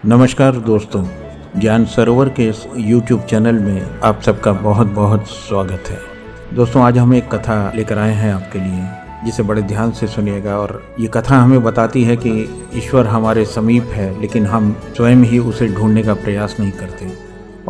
नमस्कार दोस्तों, ज्ञान सरोवर के इस YouTube चैनल में आप सबका बहुत बहुत स्वागत है। दोस्तों, आज हम एक कथा लेकर आए हैं आपके लिए, जिसे बड़े ध्यान से सुनिएगा। और ये कथा हमें बताती है कि ईश्वर हमारे समीप है, लेकिन हम स्वयं ही उसे ढूंढने का प्रयास नहीं करते।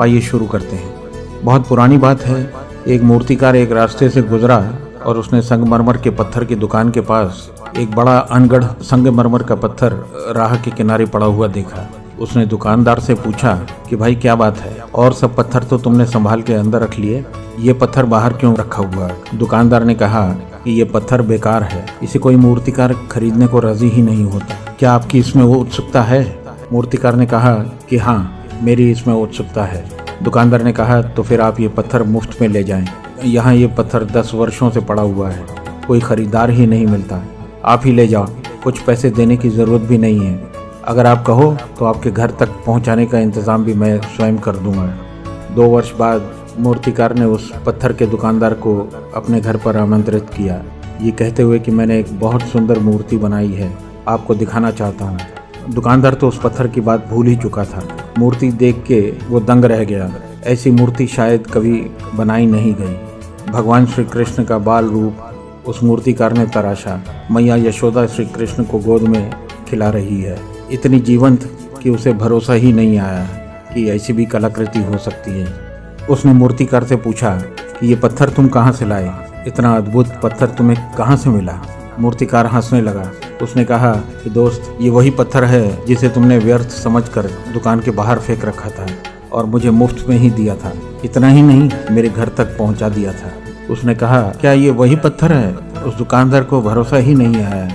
आइए शुरू करते हैं। बहुत पुरानी बात है। एक मूर्तिकार एक रास्ते से गुजरा और उसने संगमरमर के पत्थर की दुकान के पास एक बड़ा अनगढ़ संगमरमर का पत्थर राह के किनारे पड़ा हुआ देखा। उसने दुकानदार से पूछा कि भाई क्या बात है, और सब पत्थर तो तुमने संभाल के अंदर रख लिए, ये पत्थर बाहर क्यों रखा हुआ है? दुकानदार ने कहा कि ये पत्थर बेकार है, इसे कोई मूर्तिकार खरीदने को राजी ही नहीं होता। क्या आपकी इसमें वो उत्सुकता है? मूर्तिकार ने कहा कि हाँ, मेरी इसमें उत्सुकता है। दुकानदार ने कहा तो फिर आप ये पत्थर मुफ्त में ले जाएं। यहाँ ये पत्थर 10 वर्षों से पड़ा हुआ है, कोई खरीदार ही नहीं मिलता। आप ही ले जाओ, कुछ पैसे देने की ज़रूरत भी नहीं है। अगर आप कहो तो आपके घर तक पहुंचाने का इंतज़ाम भी मैं स्वयं कर दूंगा। 2 वर्ष बाद मूर्तिकार ने उस पत्थर के दुकानदार को अपने घर पर आमंत्रित किया, ये कहते हुए कि मैंने एक बहुत सुंदर मूर्ति बनाई है, आपको दिखाना चाहता हूँ। दुकानदार तो उस पत्थर की बात भूल ही चुका था। मूर्ति देख के वो दंग रह गया। ऐसी मूर्ति शायद कभी बनाई नहीं गई। भगवान श्री कृष्ण का बाल रूप उस मूर्तिकार ने तराशा। मैया यशोदा श्री कृष्ण को गोद में खिला रही है, इतनी जीवंत कि उसे भरोसा ही नहीं आया कि ऐसी भी कलाकृति हो सकती है। उसने मूर्तिकार से पूछा कि ये पत्थर तुम कहाँ से लाए? इतना अद्भुत पत्थर तुम्हें कहाँ से मिला? मूर्तिकार हंसने लगा। उसने कहा कि दोस्त, ये वही पत्थर है जिसे तुमने व्यर्थ समझकर दुकान के बाहर फेंक रखा था और मुझे मुफ्त में ही दिया था। इतना ही नहीं, मेरे घर तक पहुंचा दिया था। उसने कहा, क्या ये वही पत्थर है? उस दुकानदार को भरोसा ही नहीं आया।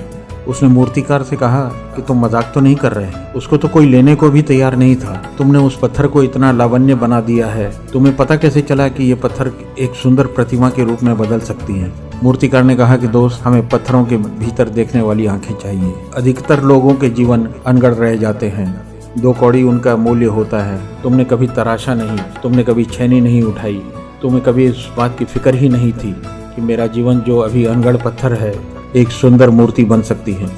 उसने मूर्तिकार से कहा कि तुम मजाक तो नहीं कर रहे? उसको तो कोई लेने को भी तैयार नहीं था। तुमने उस पत्थर को इतना लावण्य बना दिया है, तुम्हें पता कैसे चला कि ये पत्थर एक सुंदर प्रतिमा के रूप में बदल सकती है? मूर्तिकार ने कहा कि दोस्त, हमें पत्थरों के भीतर देखने वाली आंखें चाहिए। अधिकतर लोगों के जीवन अनगढ़ रह जाते हैं, 2 कौड़ी उनका मूल्य होता है। तुमने कभी तराशा नहीं, तुमने कभी छेनी नहीं उठाई, तुम्हें कभी इस बात की फिक्र ही नहीं थी कि मेरा जीवन जो अभी अनगढ़ पत्थर है एक सुंदर मूर्ति बन सकती है,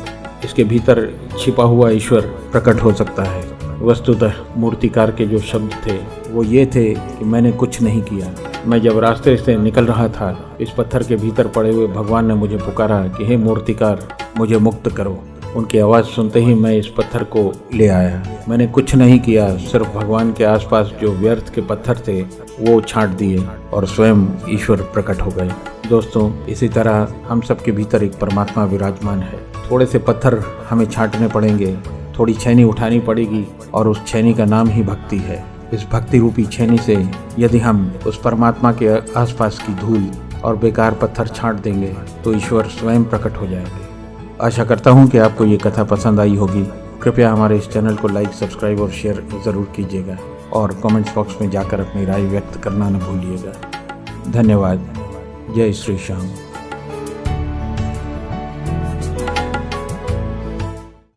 इसके भीतर छिपा हुआ ईश्वर प्रकट हो सकता है। वस्तुतः मूर्तिकार के जो शब्द थे वो ये थे कि मैंने कुछ नहीं किया। मैं जब रास्ते से निकल रहा था, इस पत्थर के भीतर पड़े हुए भगवान ने मुझे पुकारा कि हे मूर्तिकार, मुझे मुक्त करो। उनकी आवाज़ सुनते ही मैं इस पत्थर को ले आया। मैंने कुछ नहीं किया, सिर्फ भगवान के आसपास जो व्यर्थ के पत्थर थे वो छांट दिए और स्वयं ईश्वर प्रकट हो गए। दोस्तों, इसी तरह हम सबके भीतर एक परमात्मा विराजमान है। थोड़े से पत्थर हमें छांटने पड़ेंगे, थोड़ी छेनी उठानी पड़ेगी, और उस छेनी का नाम ही भक्ति है। इस भक्ति रूपी छेनी से यदि हम उस परमात्मा के आसपास की धूल और बेकार पत्थर छांट देंगे तो ईश्वर स्वयं प्रकट हो जाएंगे। आशा करता हूँ कि आपको ये कथा पसंद आई होगी। कृपया हमारे इस चैनल को लाइक, सब्सक्राइब और शेयर ज़रूर कीजिएगा, और कमेंट्स बॉक्स में जाकर अपनी राय व्यक्त करना न भूलिएगा। धन्यवाद। जय श्री श्याम।